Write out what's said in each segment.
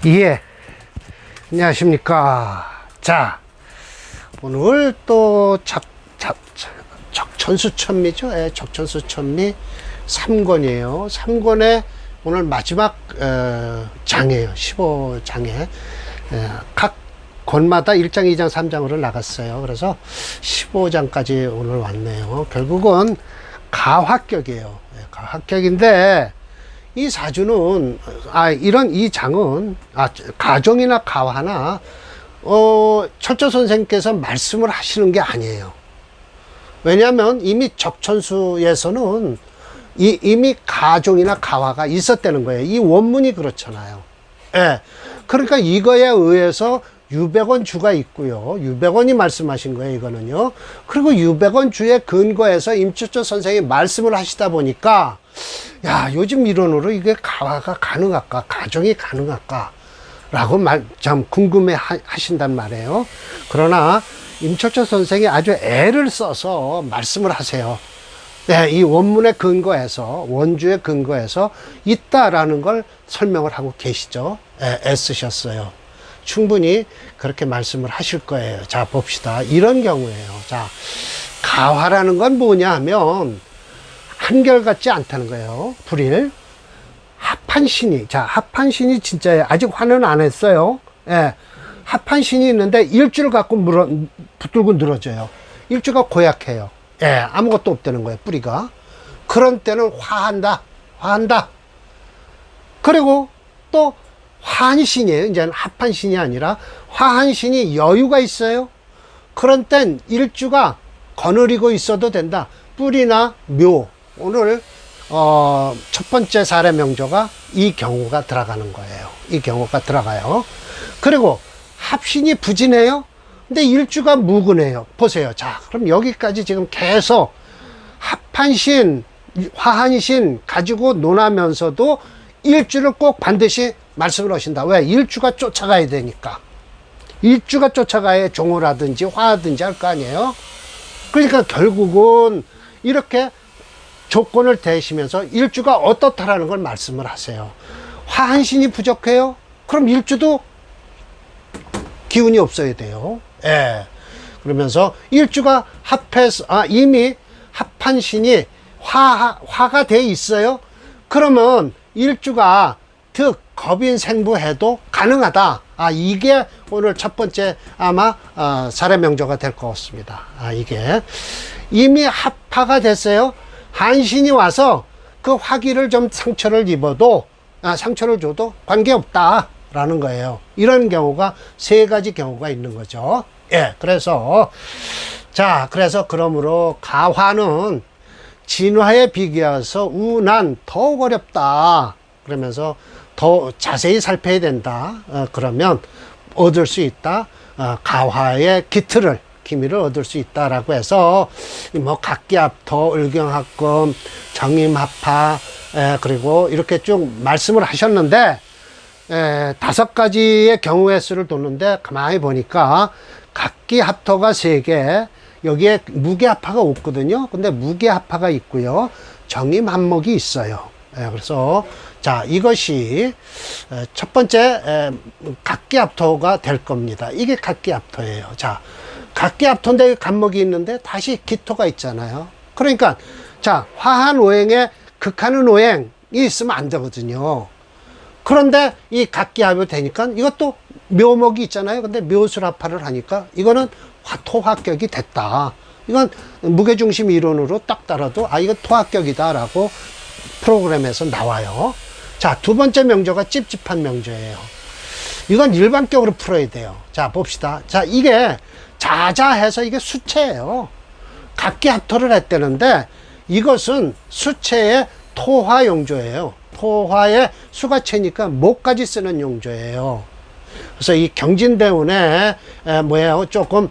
예, 안녕하십니까. 자, 오늘 또 적천수천미죠. 예, 적천수천미 3권이에요. 3권의 오늘 마지막 장이에요. 15장에 각 권마다 1장, 2장, 3장으로 나갔어요. 그래서 15장까지 오늘 왔네요. 결국은 가화격이에요. 예, 가화격인데 이 사주는 이 장은 가종이나 가화나 철저 선생님께서 말씀을 하시는 게 아니에요. 왜냐하면 이미 적천수에서는 이미 가종이나 가화가 있었다는 거예요. 이 원문이 그렇잖아요. 예. 그러니까 이거에 의해서 유백원 주가 있고요. 유백원이 말씀하신 거예요, 이거는요. 그리고 유백원 주에 근거해서 임철조 선생이 말씀을 하시다 보니까, 야, 요즘 이론으로 이게 가화가 가능할까? 가정이 가능할까? 라고 참 궁금해 하신단 말이에요. 그러나 임철조 선생이 아주 애를 써서 말씀을 하세요. 네, 이 원문에 근거해서, 원주에 근거해서 있다라는 걸 설명을 하고 계시죠. 애쓰셨어요. 충분히 그렇게 말씀을 하실 거예요. 자, 봅시다. 이런 경우에요. 자, 가화라는 건 뭐냐 하면 한결같지 않다는 거예요. 불일. 합한신이. 자, 합한신이 진짜예요. 아직 화는 안 했어요. 예. 합한신이 있는데 일주를 갖고 붙들고 늘어져요. 일주가 고약해요. 예. 아무것도 없다는 거예요. 뿌리가. 그런 때는 화한다. 화한다. 그리고 또 화한신이에요. 이제는 합한신이 아니라 화한신이 여유가 있어요. 그런 땐 일주가 거느리고 있어도 된다. 뿌리나 묘. 오늘 첫 번째 사례 명조가 이 경우가 들어가는 거예요. 이 경우가 들어가요. 그리고 합신이 부진해요. 근데 일주가 무근해요. 보세요. 자, 그럼 여기까지 지금 계속 합한신, 화한신 가지고 논하면서도 일주를 꼭 반드시 말씀을 하신다. 왜? 일주가 쫓아가야 되니까. 일주가 쫓아가야 종을 하든지 화하든지 할 거 아니에요. 그러니까 결국은 이렇게 조건을 대시면서 일주가 어떻다라는 걸 말씀을 하세요. 화한신이 부족해요? 그럼 일주도 기운이 없어야 돼요. 예. 그러면서 일주가 합해서, 이미 합한신이 화가 돼 있어요? 그러면 일주가 겁인생부해도 가능하다. 이게 오늘 첫 번째 아마 사례 명조가 될 것 같습니다. 이게 이미 합화가 됐어요. 한신이 와서 그 화기를 좀 상처를 입어도 상처를 줘도 관계없다 라는 거예요. 이런 경우가 세 가지 경우가 있는 거죠. 예, 그래서 그래서 그러므로 가화는 진화에 비교해서 우난 더욱 어렵다. 그러면서 더 자세히 살펴야 된다. 그러면 얻을 수 있다. 가화의 기미를 얻을 수 있다라고 해서 뭐 각기합토, 을경합금, 정임합화, 그리고 이렇게 쭉 말씀을 하셨는데 5가지의 경우의 수를 두는데 가만히 보니까 각기합토가 3개, 여기에 무게합화가 없거든요. 근데 무게합화가 있고요. 정임합목이 있어요. 그래서 자, 이것이 첫 번째 각기합토가 될 겁니다. 이게 각기합토예요. 자, 각기합토인데 간목이 있는데 다시 기토가 있잖아요. 그러니까 자, 화한 오행에 극하는 오행이 있으면 안 되거든요. 그런데 이 각기합이 되니까 이것도 묘목이 있잖아요. 근데 묘술합화를 하니까 이거는 토합격이 됐다. 이건 무게중심 이론으로 딱 따라도 이건 토합격이다 라고 프로그램에서 나와요. 자, 두 번째 명조가 찝찝한 명조예요. 이건 일반격으로 풀어야 돼요. 자, 봅시다. 자, 이게 자자해서 이게 수체예요. 각기합토를 했다는데 이것은 수체의 토화용조예요. 토화의 수가체니까 목까지 쓰는 용조예요. 그래서 이 경진대운에 조금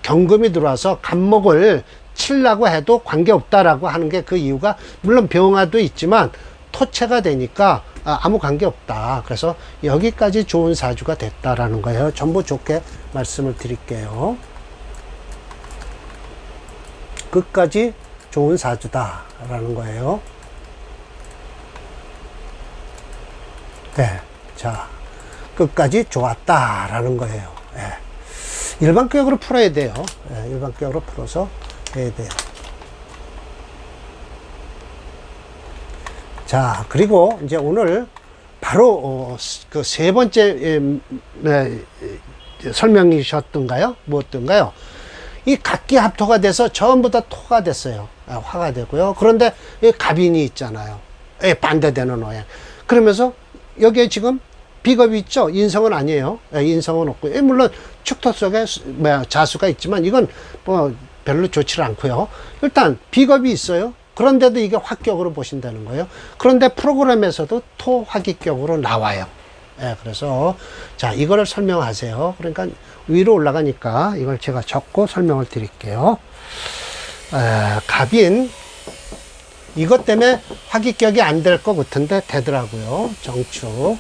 경금이 들어와서 간목을 치려고 해도 관계없다라고 하는 게 그 이유가 물론 병화도 있지만 토체가 되니까 아무 관계없다. 그래서 여기까지 좋은 사주가 됐다라는 거예요. 전부 좋게 말씀을 드릴게요. 끝까지 좋은 사주다라는 거예요. 네. 자, 끝까지 좋았다라는 거예요. 예. 일반격으로 풀어야 돼요. 예, 일반격으로 풀어서 해야 돼요. 자, 그리고 이제 오늘 바로 그 세 번째 설명이셨던가요? 무엇던가요? 이 각기합토가 돼서 전부 다 토가 됐어요. 화가 되고요. 그런데 이 갑인이 있잖아요. 반대되는 오행. 그러면서 여기에 지금 비겁이 있죠. 인성은 아니에요. 인성은 없고요. 물론 축토 속에 자수가 있지만 이건 뭐 별로 좋지 않고요. 일단 비겁이 있어요. 그런데도 이게 화격으로 보신다는 거예요. 그런데 프로그램에서도 토 화기격으로 나와요. 그래서 자, 이거를 설명하세요. 그러니까 위로 올라가니까 이걸 제가 적고 설명을 드릴게요. 갑인, 이것 때문에 화기격이 안 될 것 같은데 되더라고요. 정축,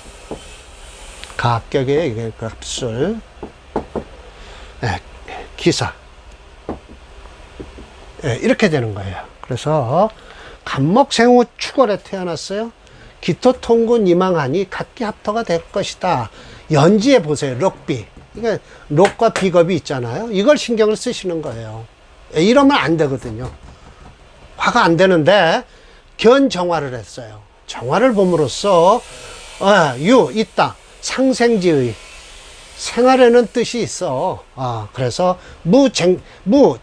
가격의 이게 값술, 기사, 이렇게 되는 거예요. 그래서 간목생후 축월에 태어났어요. 기토통군 이망하니 각기합토가 될 것이다. 연지에 보세요. 록비. 그러니까 록과 비겁이 있잖아요. 이걸 신경을 쓰시는 거예요. 이러면 안 되거든요. 화가 안 되는데 견정화를 했어요. 정화를 봄으로써 있다. 상생지의 생활에는 뜻이 있어. 그래서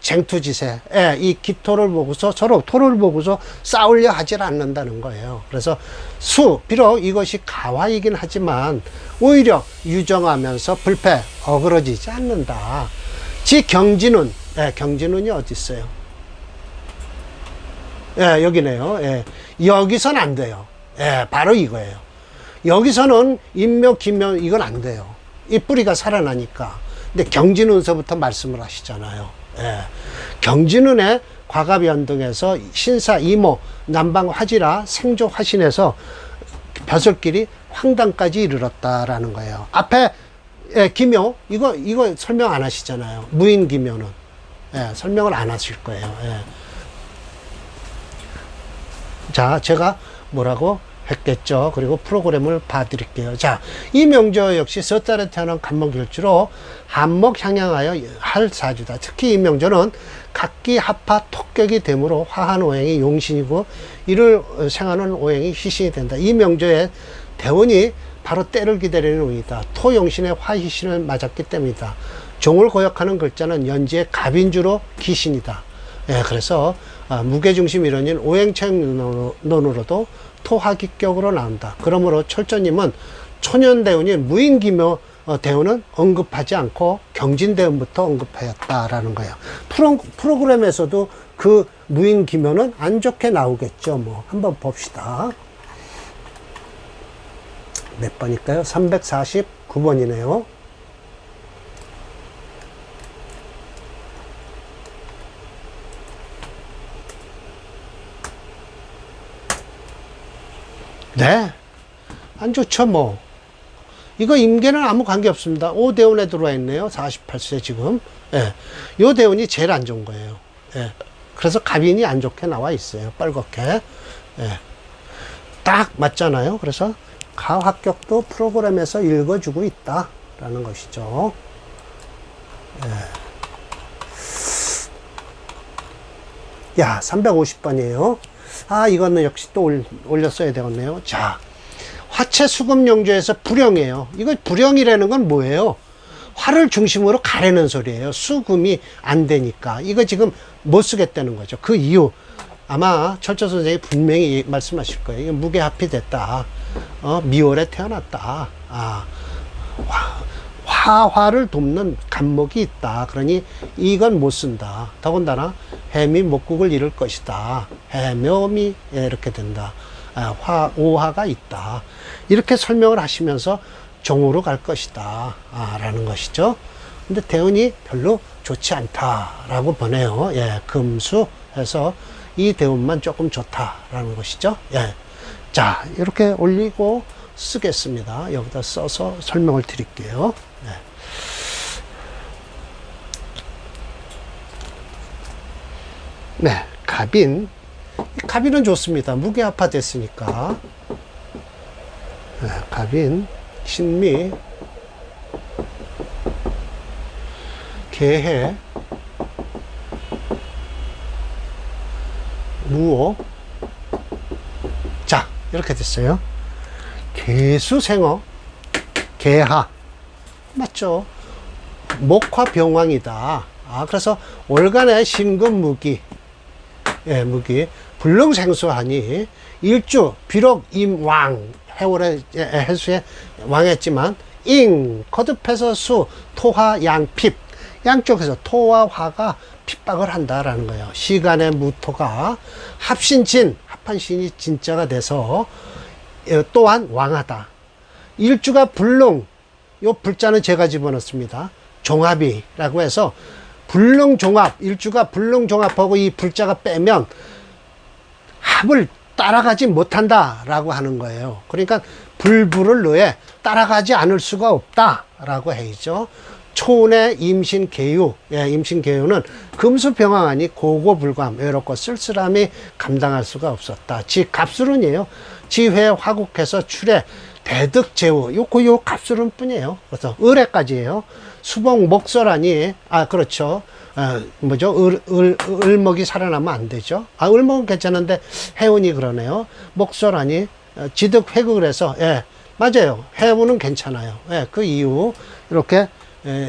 쟁투지세. 이 기토를 보고서 서로 토를 보고서 싸우려 하질 않는다는 거예요. 그래서 비록 이것이 가화이긴 하지만 오히려 유정하면서 불패, 어그러지지 않는다. 경진운. 경진운이 어디 있어요? 여기네요. 여기선 안 돼요. 바로 이거예요. 여기서는 인묘, 기묘, 이건 안 돼요. 이 뿌리가 살아나니까. 근데 경진운서부터 말씀을 하시잖아요. 경진운의 과갑연등에서 신사, 이모, 남방, 화지라, 생조, 화신에서 벼슬길이 황당까지 이르렀다라는 거예요. 앞에 기묘, 이거 설명 안 하시잖아요. 무인 기묘는. 설명을 안 하실 거예요. 자, 제가 뭐라고 했겠죠. 그리고 프로그램을 봐드릴게요. 자, 이 명조 역시 섣달에 태어난 간목일주로 한목 향양하여 할 사주다. 특히 이 명조는 각기합파 토격이 되므로 화한 오행이 용신이고 이를 생하는 오행이 희신이 된다. 이 명조의 대운이 바로 때를 기다리는 운이다. 토용신의 화희신을 맞았기 때문이다. 종을 고역하는 글자는 연지의 갑인주로 기신이다. 그래서 무게중심 이론인 오행체행론으로도 토화기격으로 나온다. 그러므로 철저님은 초년대운인 무인기묘 대운은 언급하지 않고 경진대운부터 언급하였다라는 거예요. 프로그램에서도 그 무인기묘는 안 좋게 나오겠죠. 뭐 한번 봅시다. 몇 번일까요? 349번이네요. 네. 안 좋죠, 뭐. 이거 임계는 아무 관계 없습니다. 오대운에 들어와 있네요. 48세 지금. 요 대운이 제일 안 좋은 거예요. 그래서 갑인이 안 좋게 나와 있어요. 빨갛게. 딱 맞잖아요. 그래서 가합격도 프로그램에서 읽어주고 있다라는 것이죠. 야, 350번이에요. 이거는 역시 또 올렸어야 되겠네요. 자, 화채 수금용조에서 불영이에요. 이거 불영이라는 건 뭐예요? 화를 중심으로 가려는 소리예요. 수금이 안 되니까. 이거 지금 못 쓰겠다는 거죠. 그 이유. 아마 철저 선생님이 분명히 말씀하실 거예요. 이거 무게합이 됐다. 미월에 태어났다. 화화를 돕는 간목이 있다. 그러니 이건 못 쓴다. 더군다나 해미 목국을 이룰 것이다. 해묘미 이렇게 된다. 오화가 있다. 이렇게 설명을 하시면서 종으로 갈 것이다. 라는 것이죠. 근데 대운이 별로 좋지 않다라고 보네요. 금수해서 이 대운만 조금 좋다라는 것이죠. 자, 이렇게 올리고 쓰겠습니다. 여기다 써서 설명을 드릴게요. 갑인. 갑인은 좋습니다. 무게합화 됐으니까. 갑인, 신미, 개해, 무오. 자, 이렇게 됐어요. 개수생어, 개하. 맞죠? 목화병왕이다. 그래서 월간의 신금무기, 예, 무기. 불능생수하니 일주, 비록 임왕, 해월의 해수의 왕했지만, 잉, 거듭해서 수, 토화, 양핍. 양쪽에서 토와 화가 핍박을 한다라는 거예요. 시간의 무토가 합신진, 합한 신이 진짜가 돼서 또한 왕하다. 일주가 불능, 요 불자는 제가 집어넣습니다. 종합이라고 해서 불능종합, 일주가 불능종합하고 이 불자가 빼면 합을 따라가지 못한다라고 하는 거예요. 그러니까 불부를 넣에 따라가지 않을 수가 없다라고 해야죠. 초운의 임신계유, 예, 임신계유는 금수병왕하니 고고불감, 외롭고 쓸쓸함이 감당할 수가 없었다. 지 갑술운이에요. 지회 화국해서 출해 대득제우, 요 갑술운 뿐이에요. 그래서 을해까지예요. 수복 목설하니, 그렇죠. 을목이 살아나면 안 되죠. 을목은 괜찮은데 해운이 그러네요. 목설하니 지득 회극을 해서, 예, 맞아요. 해운은 괜찮아요. 예, 그 이후 이렇게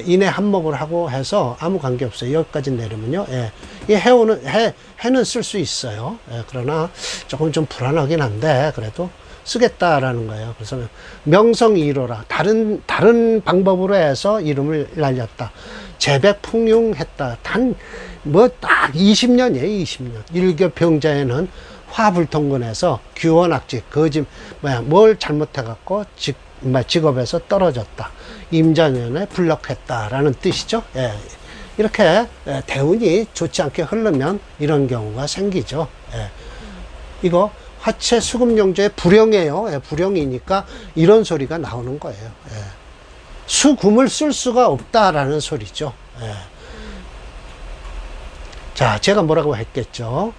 인해 한목을 하고 해서 아무 관계 없어요. 여기까지 내리면요. 예. 이 해운은, 해는 쓸 수 있어요. 예, 그러나 조금 좀 불안하긴 한데, 그래도 쓰겠다라는 거예요. 그래서 명성이로라. 다른 방법으로 해서 이름을 날렸다. 재백풍융했다. 딱 20년이에요, 20년. 일교병자에는 화불통근해서 규원악직, 뭘 잘못해갖고 직업에서 떨어졌다. 임자년에 불럭했다라는 뜻이죠. 예. 이렇게 대운이 좋지 않게 흐르면 이런 경우가 생기죠. 예. 이거 화채 수금용조의 불용이에요. 예. 불용이니까 이런 소리가 나오는 거예요. 예. 수금을 쓸 수가 없다라는 소리죠. 예. 자, 제가 뭐라고 했겠죠.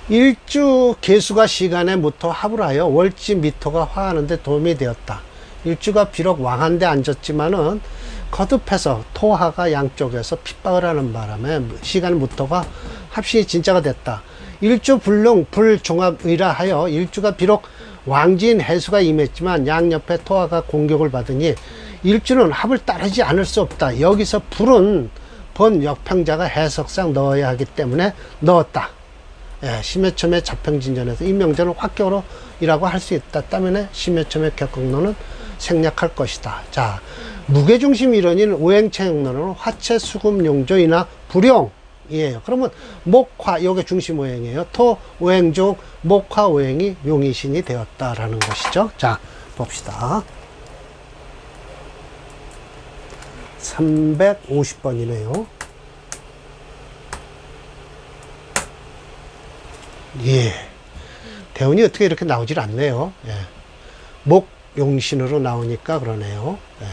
일주 개수가 시간에 무토 합을 하여 월지 미토가 화하는데 도움이 되었다. 일주가 비록 왕한데 앉았지만은 거듭해서 토화가 양쪽에서 핍박을 하는 바람에 시간 무토가 합신이 진짜가 됐다. 일주 불능 불종합의라 하여 일주가 비록 왕진 해수가 임했지만 양옆에 토화가 공격을 받으니 일주는 합을 따르지 않을 수 없다. 여기서 불은 본 역평자가 해석상 넣어야 하기 때문에 넣었다. 예, 심해첨의 자평진전에서 이 명제는 확격으로 이라고 할 수 있다. 때문에 심해첨의 격곡론은 생략할 것이다. 자, 무게중심 이론인 오행체형론은 화체, 수금, 용조이나 불용이에요. 그러면 목화, 요게 중심 오행이에요. 토 오행 중 목화 오행이 용의신이 되었다라는 것이죠. 자, 봅시다. 350번이네요. 예. 대운이 어떻게 이렇게 나오질 않네요. 예. 목 용신으로 나오니까 그러네요. 예.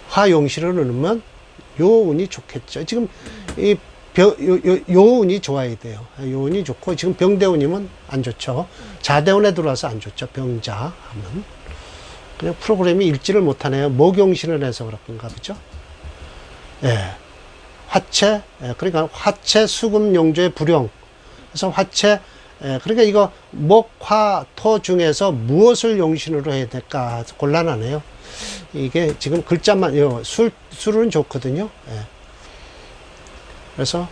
화 용신으로 넣으면 요 운이 좋겠죠. 지금 요 운이 좋아야 돼요. 요 운이 좋고, 지금 병대운이면 안 좋죠. 자대운에 들어와서 안 좋죠. 병자 하면. 그냥 프로그램이 읽지를 못하네요. 목 용신을 해서 그런가 보죠. 예. 화채, 예. 그러니까 화채 수금 용조의 불용. 그래서 화채, 그러니까 이거 목, 화, 토 중에서 무엇을 용신으로 해야 될까 곤란하네요. 이게 지금 글자만, 술은 좋거든요. 예. 그래서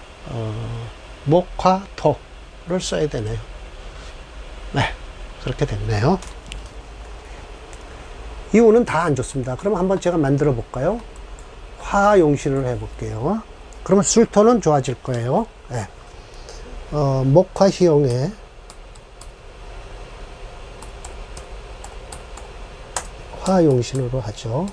목, 화, 토를 써야 되네요. 네, 그렇게 됐네요. 이 운은 다 안 좋습니다. 그럼 한번 제가 만들어 볼까요? 화 용신으로 해볼게요. 그러면 술토는 좋아질 거예요. 네. 목화 희용에 화용신으로 하죠.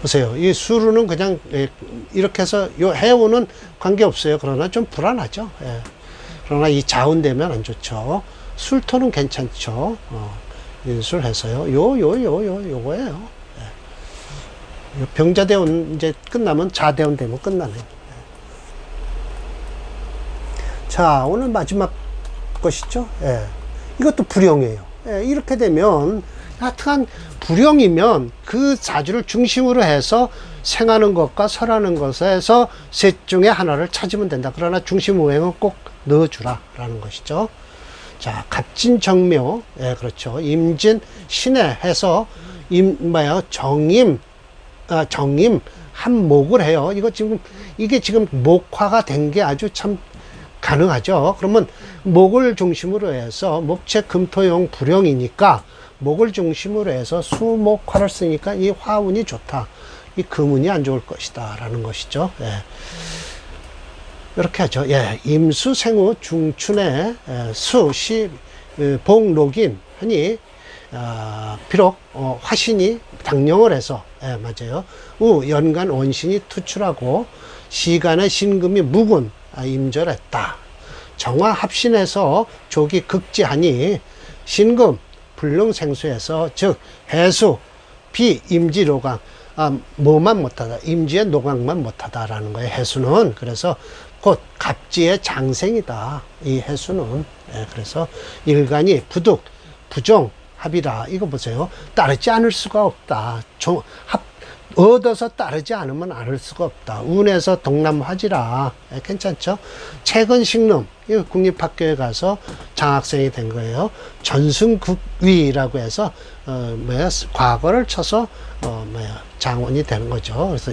보세요. 이 수루는 그냥 이렇게 해서 요 해운은 관계없어요. 그러나 좀 불안하죠. 예. 그러나 이 자운 되면 안 좋죠. 술토는 괜찮죠. 인술해서요. 요거예요. 예. 병자대운 이제 끝나면 자대운 되면 끝나네요. 예. 자, 오늘 마지막 것이죠. 예. 이것도 불용이에요. 예, 이렇게 되면 하여튼 불용이면 그 사주를 중심으로 해서 생하는 것과 설하는 것에서 셋 중에 하나를 찾으면 된다. 그러나 중심 오행은 꼭 넣어주라 라는 것이죠. 자, 갑진 정묘, 예, 그렇죠. 임진 신해 해서 정임 한목을 해요. 이게 지금 목화가 된 게 아주 참 가능하죠. 그러면 목을 중심으로 해서 목체 금토용 불용이니까 목을 중심으로 해서 수목화를 쓰니까 이 화운이 좋다. 이 금운이 안 좋을 것이다. 라는 것이죠. 예. 이렇게 하죠. 예. 임수, 생우, 중춘에 수, 시, 복, 녹임 하니 비록 화신이 당령을 해서 예, 맞아요. 우, 연간 원신이 투출하고 시간의 신금이 묵은 임절했다. 정화 합신해서 조기 극지하니 신금 불능생수에서 즉 해수 비 임지 노강 뭐만 못하다 임지의 노강만 못하다라는 거예요. 해수는 그래서 곧 갑지의 장생이다. 이 해수는 예, 그래서 일간이 부득 부정 합이라. 이거 보세요. 따르지 않을 수가 없다. 얻어서 따르지 않으면 않을 수가 없다. 운에서 동남화지라. 예, 괜찮죠? 최근 식름, 이 국립학교에 가서 장학생이 된 거예요. 전승국위라고 해서, 과거를 쳐서, 장원이 되는 거죠. 그래서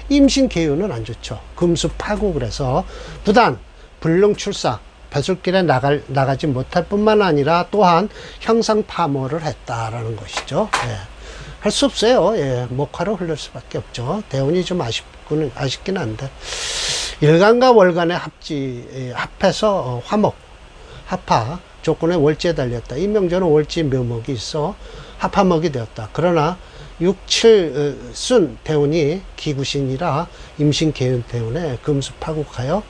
임신 계유는 안 좋죠. 금수 파고 그래서 부단, 불능출사, 벼슬길에 나가지 못할 뿐만 아니라 또한 형상 파모를 했다라는 것이죠. 예. 할 수 없어요. 예, 목화로 흐를 수밖에 없죠. 대운이 좀 아쉽긴 한데. 일간과 월간의 합해서 화목, 합화, 조건에 월지에 달렸다. 이 명절은 월지 묘목이 있어 합화목이 되었다. 그러나 6, 7, 순 대운이 기구신이라 임신 계운 대운에 금수 파국하여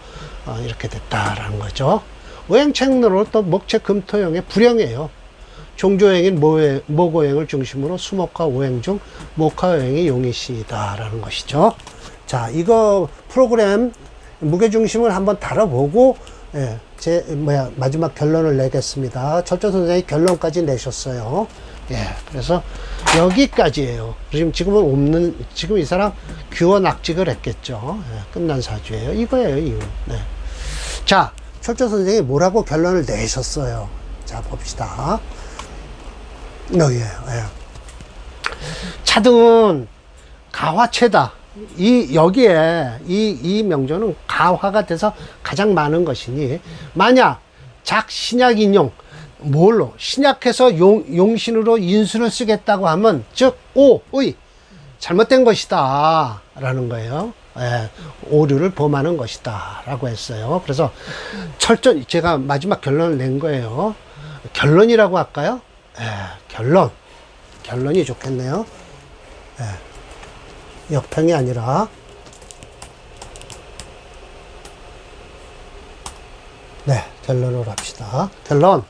이렇게 됐다라는 거죠. 오행책로로 또 목체 금토형의 불형이에요. 종조행인 목오행을 중심으로 수목화 오행 중 목화오행이 용이시다라는 것이죠. 자, 이거 프로그램 무게중심을 한번 다뤄보고, 예, 마지막 결론을 내겠습니다. 철저 선생님이 결론까지 내셨어요. 예, 그래서 여기까지예요. 지금 이 사람 규어 낙직을 했겠죠. 예, 끝난 사주예요. 이거예요, 이유. 네. 자, 철저 선생님이 뭐라고 결론을 내셨어요. 자, 봅시다. 여기에요. 예. 차등은 가화체다. 여기에 이 명조는 가화가 돼서 가장 많은 것이니, 만약 작신약인용, 뭘로? 신약해서 용신으로 인수를 쓰겠다고 하면, 즉, 오의, 잘못된 것이다. 라는 거예요. 예, 오류를 범하는 것이다. 라고 했어요. 그래서 제가 마지막 결론을 낸 거예요. 결론이라고 할까요? 예, 결론이 좋겠네요. 예, 역평이 아니라, 네, 결론으로 합시다. 결론.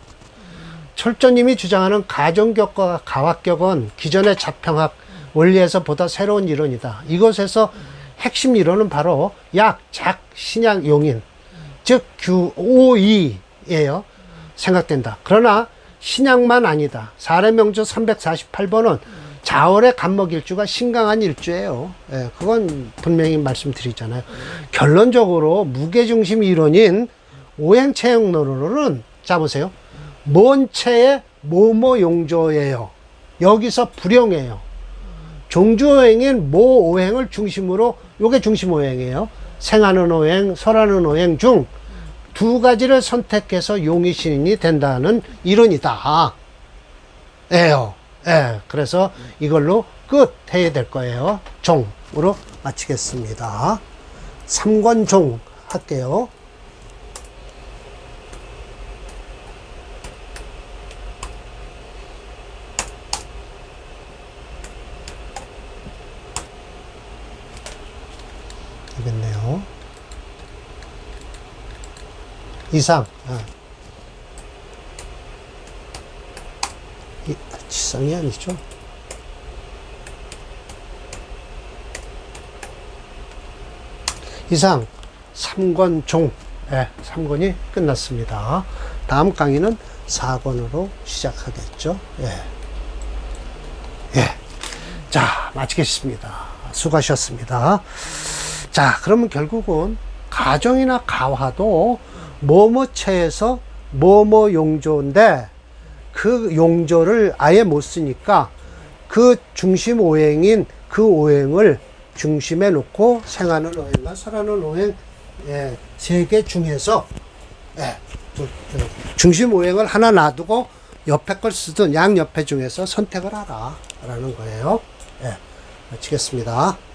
철저님이 주장하는 가정격과 가화격은 기존의 자평학 원리에서 보다 새로운 이론이다. 이것에서 핵심 이론은 바로 약, 작, 신약, 용인, 즉 규오이예요. 생각된다. 그러나 신약만 아니다. 사례명조 348번은 자월의 간목일주가 신강한 일주예요. 예, 그건 분명히 말씀드리잖아요. 결론적으로 무게중심 이론인 오행체형론으로는, 자 보세요. 뭔체의 모모용조예요. 여기서 불용이에요. 종주오행인 모오행을 중심으로, 요게 중심오행이에요. 생하는 오행, 설하는 오행 중 두 가지를 선택해서 용의신이 된다는 이론이다. 예요. 예. 그래서 이걸로 끝 해야 될 거예요. 종으로 마치겠습니다. 3권 종 할게요. 되겠네요. 이상. 지상이 아니죠. 이상 3권 종. 예, 3권이 끝났습니다. 다음 강의는 4권으로 시작하겠죠. 예. 예. 자, 마치겠습니다. 수고하셨습니다. 자, 그러면 결국은 가정이나 가화도 뭐뭐체에서 뭐뭐 용조인데 그 용조를 아예 못 쓰니까 그 중심 오행인 그 오행을 중심에 놓고 생하는 오행과 설하는 오행 예, 3개 중에서 예, 중심 오행을 하나 놔두고 옆에 걸 쓰든 양옆에 중에서 선택을 하라 라는 거예요. 예, 마치겠습니다.